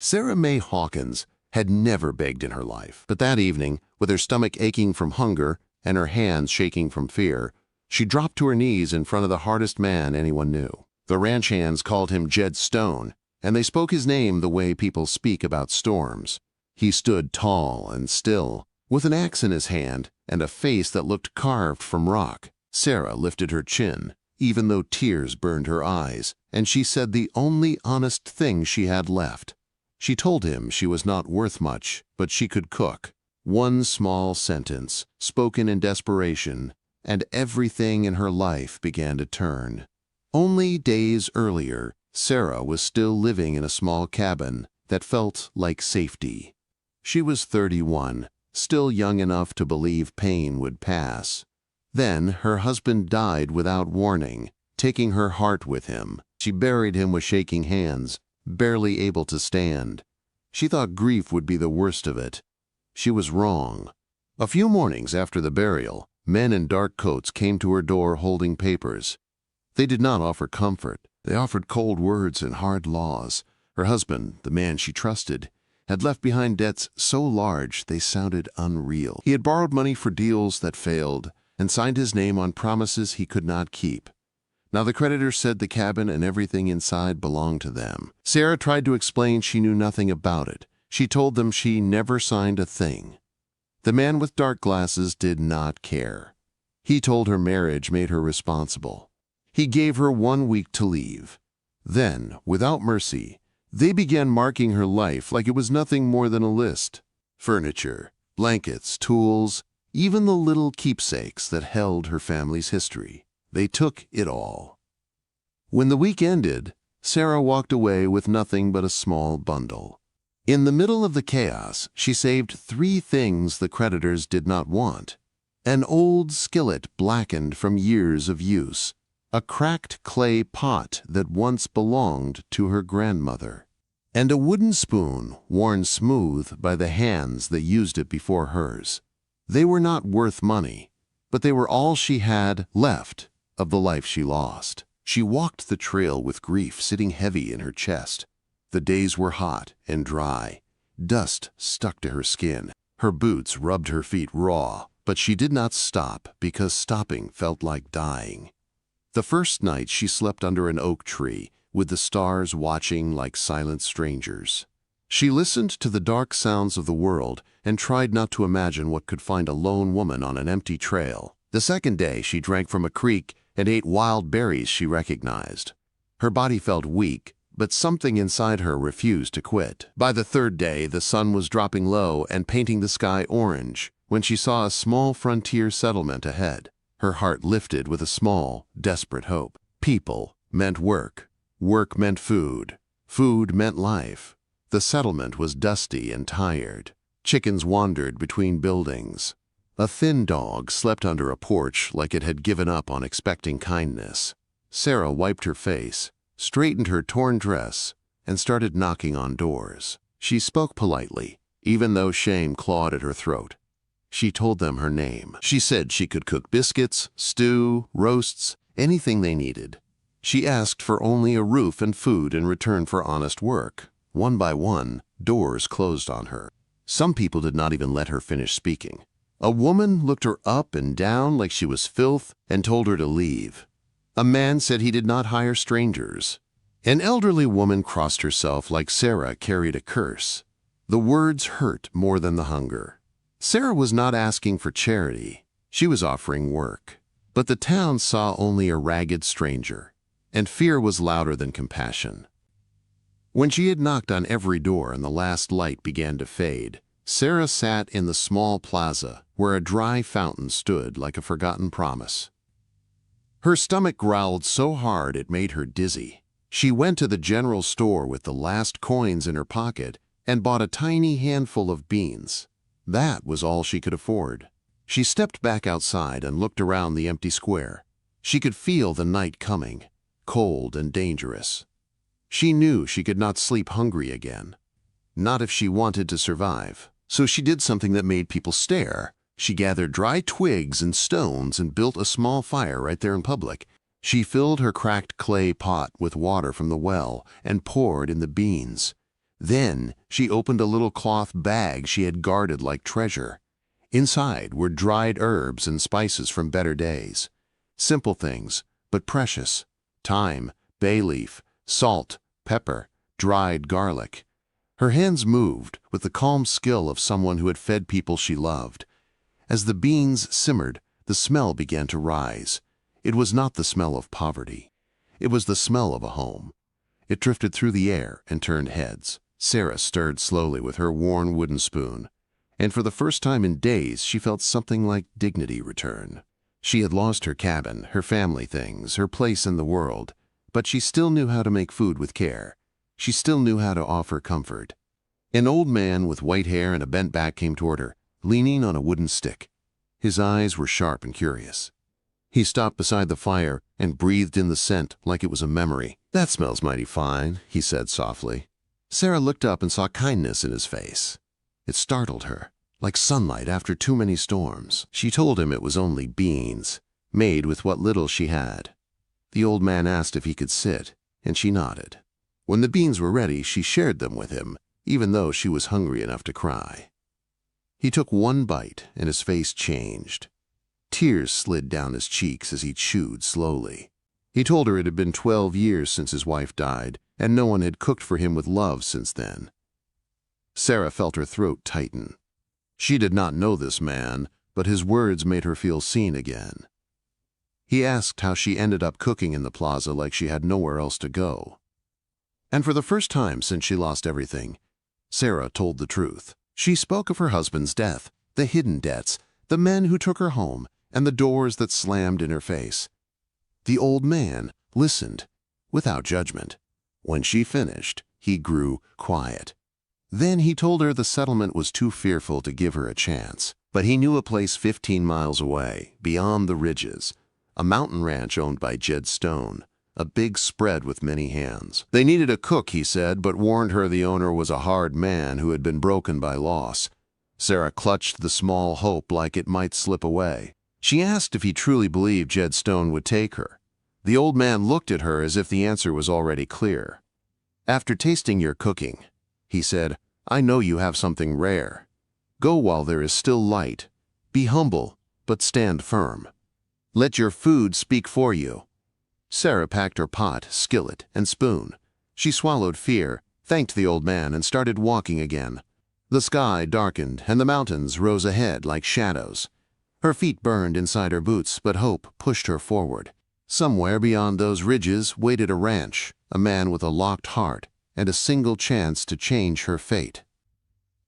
Sarah May Hawkins had never begged in her life, but that evening, with her stomach aching from hunger and her hands shaking from fear, she dropped to her knees in front of the hardest man anyone knew. The ranch hands called him Jed Stone, and they spoke his name the way people speak about storms. He stood tall and still, with an axe in his hand and a face that looked carved from rock. Sarah lifted her chin, even though tears burned her eyes, and she said the only honest thing she had left. She told him she was not worth much, but she could cook. One small sentence, spoken in desperation, and everything in her life began to turn. Only days earlier, Sarah was still living in a small cabin that felt like safety. She was 31, still young enough to believe pain would pass. Then her husband died without warning, taking her heart with him. She buried him with shaking hands, barely able to stand. She thought grief would be the worst of it. She was wrong. A few mornings after the burial, men in dark coats came to her door holding papers. They did not offer comfort. They offered cold words and hard laws. Her husband, the man she trusted, had left behind debts so large they sounded unreal. He had borrowed money for deals that failed and signed his name on promises he could not keep. Now the creditors said the cabin and everything inside belonged to them. Sarah tried to explain she knew nothing about it. She told them she never signed a thing. The man with dark glasses did not care. He told her marriage made her responsible. He gave her 1 week to leave. Then, without mercy, they began marking her life like it was nothing more than a list. Furniture, blankets, tools, even the little keepsakes that held her family's history. They took it all. When the week ended, Sarah walked away with nothing but a small bundle. In the middle of the chaos, she saved 3 things the creditors did not want: an old skillet blackened from years of use, a cracked clay pot that once belonged to her grandmother, and a wooden spoon worn smooth by the hands that used it before hers. They were not worth money, but they were all she had left of the life she lost. She walked the trail with grief sitting heavy in her chest. The days were hot and dry. Dust stuck to her skin. Her boots rubbed her feet raw, but she did not stop because stopping felt like dying. The first night she slept under an oak tree, with the stars watching like silent strangers. She listened to the dark sounds of the world and tried not to imagine what could find a lone woman on an empty trail. The second day she drank from a creek and ate wild berries she recognized. Her body felt weak, but something inside her refused to quit. By the third day, the sun was dropping low and painting the sky orange when she saw a small frontier settlement ahead. Her heart lifted with a small, desperate hope. People meant work. Work meant food. Food meant life. The settlement was dusty and tired. Chickens wandered between buildings. A thin dog slept under a porch like it had given up on expecting kindness. Sarah wiped her face, straightened her torn dress, and started knocking on doors. She spoke politely, even though shame clawed at her throat. She told them her name. She said she could cook biscuits, stew, roasts, anything they needed. She asked for only a roof and food in return for honest work. One by one, doors closed on her. Some people did not even let her finish speaking. A woman looked her up and down like she was filth and told her to leave. A man said he did not hire strangers. An elderly woman crossed herself like Sarah carried a curse. The words hurt more than the hunger. Sarah was not asking for charity. She was offering work. But the town saw only a ragged stranger, and fear was louder than compassion. When she had knocked on every door and the last light began to fade, Sarah sat in the small plaza where a dry fountain stood like a forgotten promise. Her stomach growled so hard it made her dizzy. She went to the general store with the last coins in her pocket and bought a tiny handful of beans. That was all she could afford. She stepped back outside and looked around the empty square. She could feel the night coming, cold and dangerous. She knew she could not sleep hungry again. Not if she wanted to survive. So she did something that made people stare. She gathered dry twigs and stones and built a small fire right there in public. She filled her cracked clay pot with water from the well and poured in the beans. Then she opened a little cloth bag she had guarded like treasure. Inside were dried herbs and spices from better days. Simple things, but precious. Thyme, bay leaf, salt, pepper, dried garlic. Her hands moved with the calm skill of someone who had fed people she loved. As the beans simmered, the smell began to rise. It was not the smell of poverty. It was the smell of a home. It drifted through the air and turned heads. Sarah stirred slowly with her worn wooden spoon, and for the first time in days she felt something like dignity return. She had lost her cabin, her family things, her place in the world, but she still knew how to make food with care. She still knew how to offer comfort. An old man with white hair and a bent back came toward her, leaning on a wooden stick. His eyes were sharp and curious. He stopped beside the fire and breathed in the scent like it was a memory. "That smells mighty fine," he said softly. Sarah looked up and saw kindness in his face. It startled her, like sunlight after too many storms. She told him it was only beans, made with what little she had. The old man asked if he could sit, and she nodded. When the beans were ready, she shared them with him, even though she was hungry enough to cry. He took one bite, and his face changed. Tears slid down his cheeks as he chewed slowly. He told her it had been 12 years since his wife died, and no one had cooked for him with love since then. Sarah felt her throat tighten. She did not know this man, but his words made her feel seen again. He asked how she ended up cooking in the plaza like she had nowhere else to go. And for the first time since she lost everything, Sarah told the truth. She spoke of her husband's death, the hidden debts, the men who took her home, and the doors that slammed in her face. The old man listened, without judgment. When she finished, he grew quiet. Then he told her the settlement was too fearful to give her a chance, but he knew a place 15 miles away, beyond the ridges, a mountain ranch owned by Jed Stone, a big spread with many hands. They needed a cook, he said, but warned her the owner was a hard man who had been broken by loss. Sarah clutched the small hope like it might slip away. She asked if he truly believed Jed Stone would take her. The old man looked at her as if the answer was already clear. "After tasting your cooking," he said, "I know you have something rare. Go while there is still light. Be humble, but stand firm. Let your food speak for you." Sarah packed her pot, skillet, and spoon. She swallowed fear, thanked the old man, and started walking again. The sky darkened, and the mountains rose ahead like shadows. Her feet burned inside her boots, but hope pushed her forward. Somewhere beyond those ridges waited a ranch, a man with a locked heart, and a single chance to change her fate.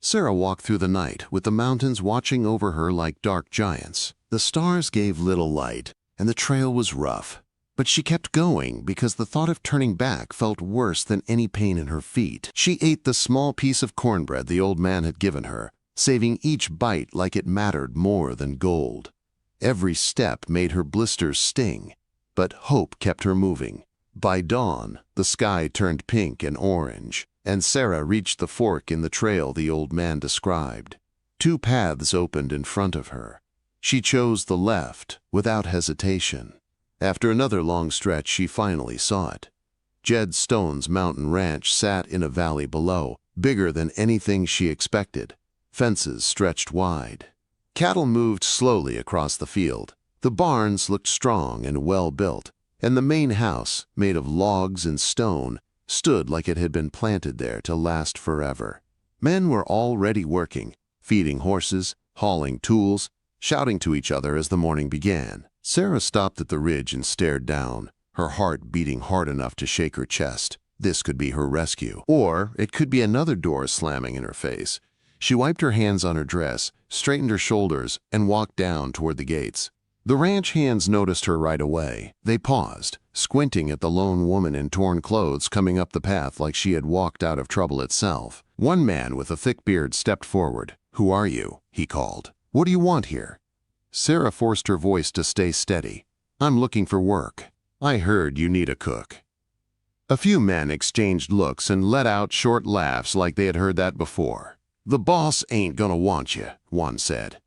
Sarah walked through the night, with the mountains watching over her like dark giants. The stars gave little light, and the trail was rough. But she kept going because the thought of turning back felt worse than any pain in her feet. She ate the small piece of cornbread the old man had given her, saving each bite like it mattered more than gold. Every step made her blisters sting, but hope kept her moving. By dawn, the sky turned pink and orange, and Sarah reached the fork in the trail the old man described. 2 paths opened in front of her. She chose the left without hesitation. After another long stretch, she finally saw it. Jed Stone's mountain ranch sat in a valley below, bigger than anything she expected. Fences stretched wide. Cattle moved slowly across the field. The barns looked strong and well built, and the main house, made of logs and stone, stood like it had been planted there to last forever. Men were already working, feeding horses, hauling tools, shouting to each other as the morning began. Sarah stopped at the ridge and stared down, her heart beating hard enough to shake her chest. This could be her rescue. Or it could be another door slamming in her face. She wiped her hands on her dress, straightened her shoulders, and walked down toward the gates. The ranch hands noticed her right away. They paused, squinting at the lone woman in torn clothes coming up the path like she had walked out of trouble itself. One man with a thick beard stepped forward. "Who are you?" he called. "What do you want here?" Sarah forced her voice to stay steady. "I'm looking for work. I heard you need a cook." A few men exchanged looks and let out short laughs like they had heard that before. "The boss ain't gonna want you," one said.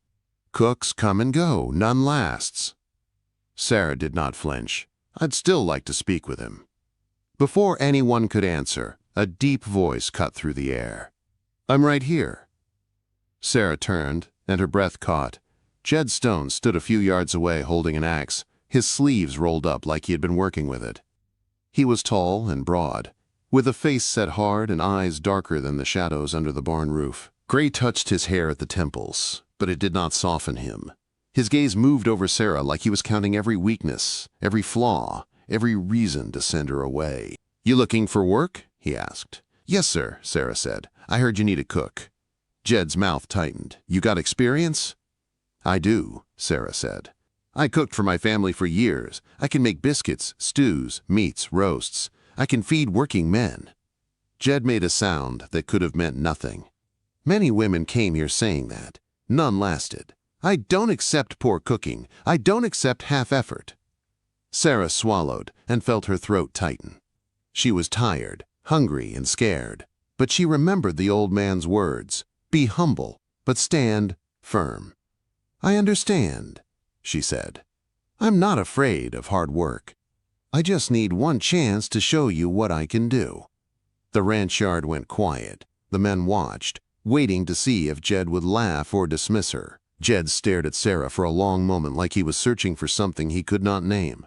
"Cooks come and go, none lasts." Sarah did not flinch. "I'd still like to speak with him." Before anyone could answer, A deep voice cut through the air. "I'm right here." Sarah turned, and her breath caught. Jed Stone stood a few yards away holding an axe, his sleeves rolled up like he had been working with it. He was tall and broad, with a face set hard and eyes darker than the shadows under the barn roof. Gray touched his hair at the temples, but it did not soften him. His gaze moved over Sarah like he was counting every weakness, every flaw, every reason to send her away. "You looking for work?" he asked. "Yes, sir," Sarah said. "I heard you need a cook." Jed's mouth tightened. "You got experience?" "I do," Sarah said. "I cooked for my family for years. I can make biscuits, stews, meats, roasts. I can feed working men." Jed made a sound that could have meant nothing. Many women came here saying that. None lasted. "I don't accept poor cooking. I don't accept half-effort." Sarah swallowed and felt her throat tighten. She was tired, hungry, and scared, but she remembered the old man's words, "Be humble, but stand firm." "I understand," she said. "I'm not afraid of hard work. I just need one chance to show you what I can do." The ranch yard went quiet. The men watched, waiting to see if Jed would laugh or dismiss her. Jed stared at Sarah for a long moment like he was searching for something he could not name.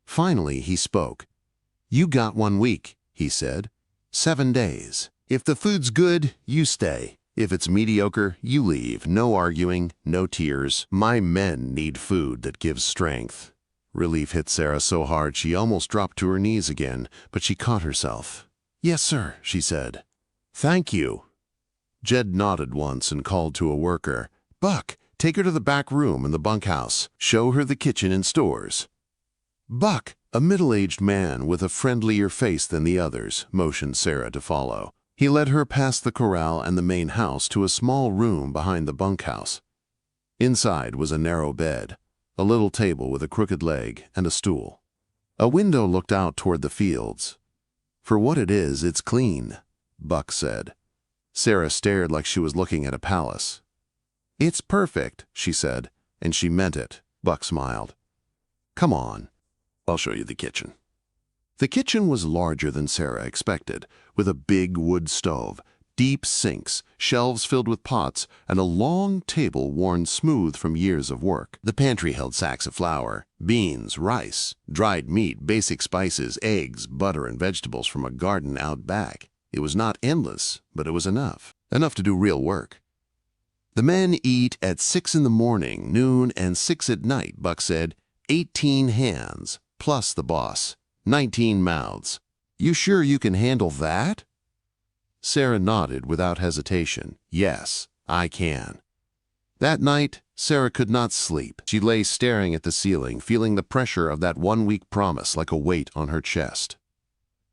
Finally, he spoke. "You got 1 week," he said. 7 days. If the food's good, you stay. If it's mediocre, you leave. No arguing, no tears. My men need food that gives strength." Relief hit Sarah so hard she almost dropped to her knees again, but she caught herself. "Yes, sir," she said. "Thank you." Jed nodded once and called to a worker. "Buck, take her to the back room in the bunkhouse. Show her the kitchen and stores." Buck, a middle-aged man with a friendlier face than the others, motioned Sarah to follow. He led her past the corral and the main house to a small room behind the bunkhouse. Inside was a narrow bed, a little table with a crooked leg, and a stool. A window looked out toward the fields. "For what it is, it's clean," Buck said. Sarah stared like she was looking at a palace. "It's perfect," she said, and she meant it. Buck smiled. "Come on, I'll show you the kitchen." The kitchen was larger than Sarah expected, with a big wood stove, deep sinks, shelves filled with pots, and a long table worn smooth from years of work. The pantry held sacks of flour, beans, rice, dried meat, basic spices, eggs, butter, and vegetables from a garden out back. It was not endless, but it was enough. Enough to do real work. "The men eat at 6 in the morning, noon, and 6 at night," Buck said. 18 hands, plus the boss. 19 mouths. You sure you can handle that?" Sarah nodded without hesitation. "Yes, I can." That night, Sarah could not sleep. She lay staring at the ceiling, feeling the pressure of that 1-week promise like a weight on her chest.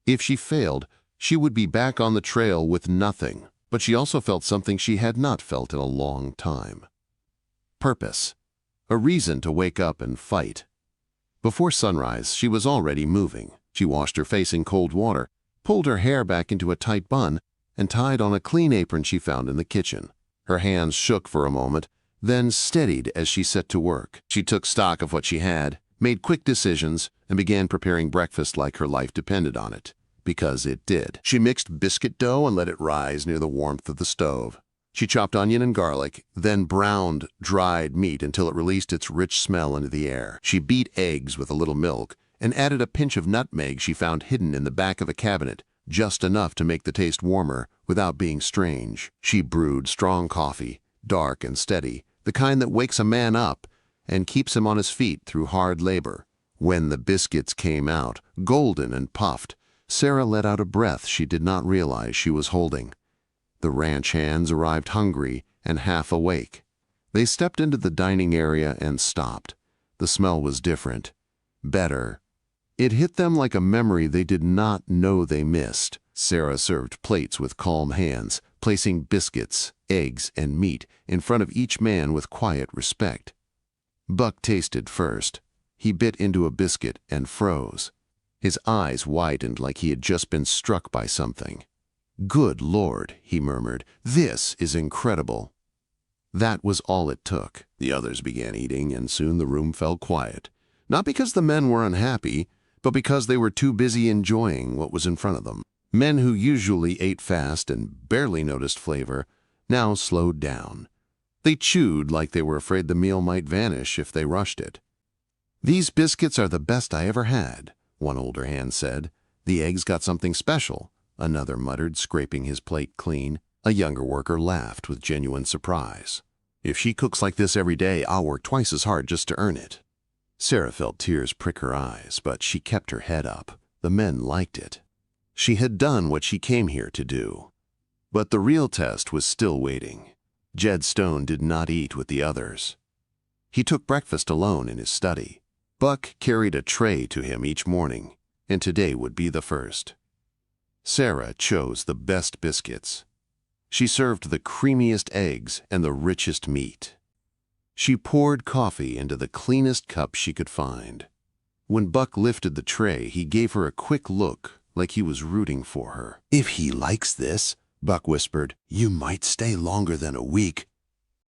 If she failed, she would be back on the trail with nothing, but she also felt something she had not felt in a long time. Purpose. A reason to wake up and fight. Before sunrise, she was already moving. She washed her face in cold water, pulled her hair back into a tight bun, and tied on a clean apron she found in the kitchen. Her hands shook for a moment, then steadied as she set to work. She took stock of what she had, made quick decisions, and began preparing breakfast like her life depended on it. Because it did. She mixed biscuit dough and let it rise near the warmth of the stove. She chopped onion and garlic, then browned dried meat until it released its rich smell into the air. She beat eggs with a little milk and added a pinch of nutmeg she found hidden in the back of a cabinet, just enough to make the taste warmer without being strange. She brewed strong coffee, dark and steady, the kind that wakes a man up and keeps him on his feet through hard labor. When the biscuits came out, golden and puffed, Sarah let out a breath she did not realize she was holding. The ranch hands arrived hungry and half awake. They stepped into the dining area and stopped. The smell was different. Better. It hit them like a memory they did not know they missed. Sarah served plates with calm hands, placing biscuits, eggs, and meat in front of each man with quiet respect. Buck tasted first. He bit into a biscuit and froze. His eyes widened like he had just been struck by something. "Good Lord," he murmured, "this is incredible." That was all it took. The others began eating, and soon the room fell quiet. Not because the men were unhappy, but because they were too busy enjoying what was in front of them. Men who usually ate fast and barely noticed flavor now slowed down. They chewed like they were afraid the meal might vanish if they rushed it. "These biscuits are the best I ever had," one older hand said. "The eggs got something special," another muttered, scraping his plate clean. A younger worker laughed with genuine surprise. "If she cooks like this every day, I'll work twice as hard just to earn it." Sarah felt tears prick her eyes, but she kept her head up. The men liked it. She had done what she came here to do. But the real test was still waiting. Jed Stone did not eat with the others. He took breakfast alone in his study. Buck carried a tray to him each morning, and today would be the first. Sarah chose the best biscuits. She served the creamiest eggs and the richest meat. She poured coffee into the cleanest cup she could find. When Buck lifted the tray, he gave her a quick look, like he was rooting for her. "If he likes this," Buck whispered, "you might stay longer than a week."